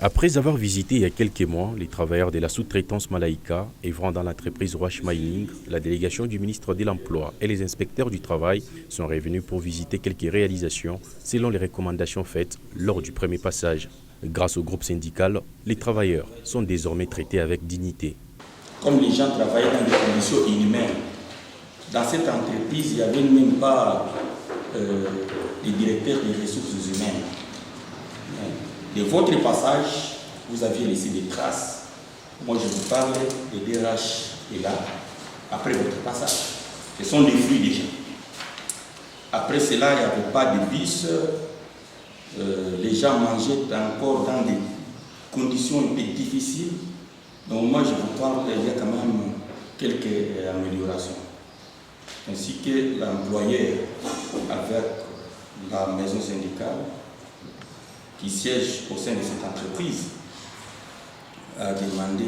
Après avoir visité il y a quelques mois les travailleurs de la sous-traitance Malaika œuvrant dans l'entreprise Roche Mining, la délégation du ministre de l'Emploi et les inspecteurs du travail sont revenus pour visiter quelques réalisations selon les recommandations faites lors du premier passage. Grâce au groupe syndical, les travailleurs sont désormais traités avec dignité. Comme les gens travaillaient dans des conditions inhumaines, dans cette entreprise, il n'y avait même pas les directeurs des ressources humaines. De votre passage, vous aviez laissé des traces. Moi, je vous parle des DRH et là, après votre passage. Ce sont des flux déjà. Après cela, il n'y avait pas de bus. Les gens mangeaient encore dans des conditions un peu difficiles. Donc moi, je vous parle, il y a quand même quelques améliorations. Ainsi que l'employeur avec la maison syndicale qui siège au sein de cette entreprise a demandé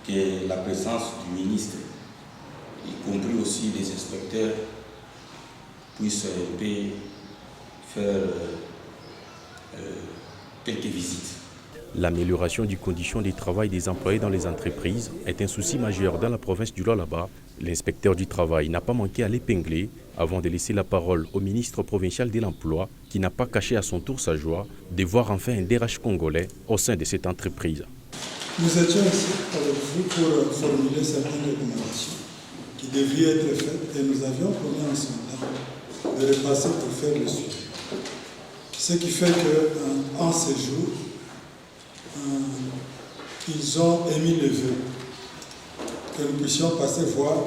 que la présence du ministre, y compris aussi des inspecteurs, puisse faire quelques visites. L'amélioration des conditions de travail des employés dans les entreprises est un souci majeur dans la province du Lualaba. L'inspecteur du travail n'a pas manqué à l'épingler avant de laisser la parole au ministre provincial de l'Emploi qui n'a pas caché à son tour sa joie de voir enfin un DRH congolais au sein de cette entreprise. Nous étions ici avec vous pour formuler certaines recommandations qui devraient être faites et nous avions promis en son temps de repasser pour faire le suivi. Ce qui fait qu'en ces jours, ils ont émis le vœu que nous puissions passer voir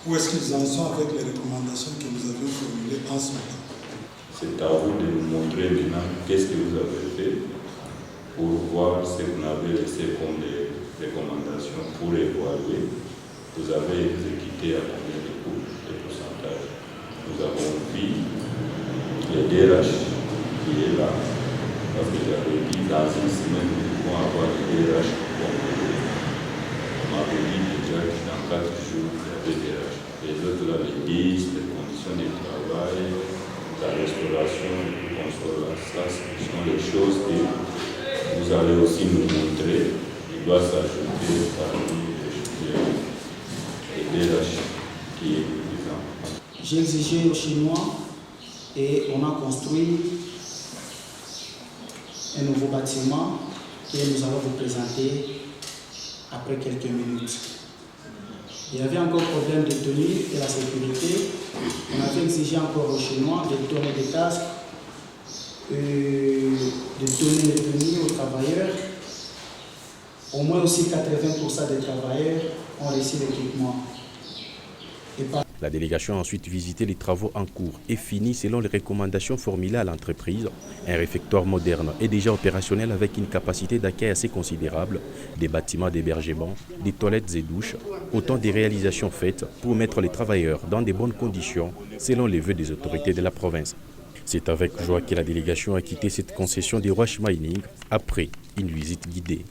où est-ce qu'ils en sont avec les recommandations que nous avions formulées en son temps. C'est à vous de nous montrer maintenant qu'est-ce que vous avez fait pour voir ce que vous avez laissé comme des recommandations pour évaluer. Vous avez exécuté à combien de pourcentage. Nous avons vu le DRH qui est là, parce que j'avais dit dans une semaine, nous pouvons avoir des DRH complétés. On m'avait dit déjà que dans 4 jours, il y avait des DRH. Les autres, là, les listes, les conditions de travail, la restauration, le consolat, ça, ce sont les choses que vous allez aussi nous montrer. Il doit s'ajouter parmi les DRH qui est présent. J'ai exigé aux Chinois et on a construit un nouveau bâtiment que nous allons vous présenter après quelques minutes. Il y avait encore problème de tenue et la sécurité. On avait exigé encore aux Chinois de donner des casques, de donner les tenues aux travailleurs. Au moins aussi 80% des travailleurs ont reçu l'équipement. La délégation a ensuite visité les travaux en cours et fini selon les recommandations formulées à l'entreprise. Un réfectoire moderne est déjà opérationnel avec une capacité d'accueil assez considérable, des bâtiments d'hébergement, des toilettes et douches, autant de réalisations faites pour mettre les travailleurs dans de bonnes conditions selon les vœux des autorités de la province. C'est avec joie que la délégation a quitté cette concession des Roche Mining après une visite guidée.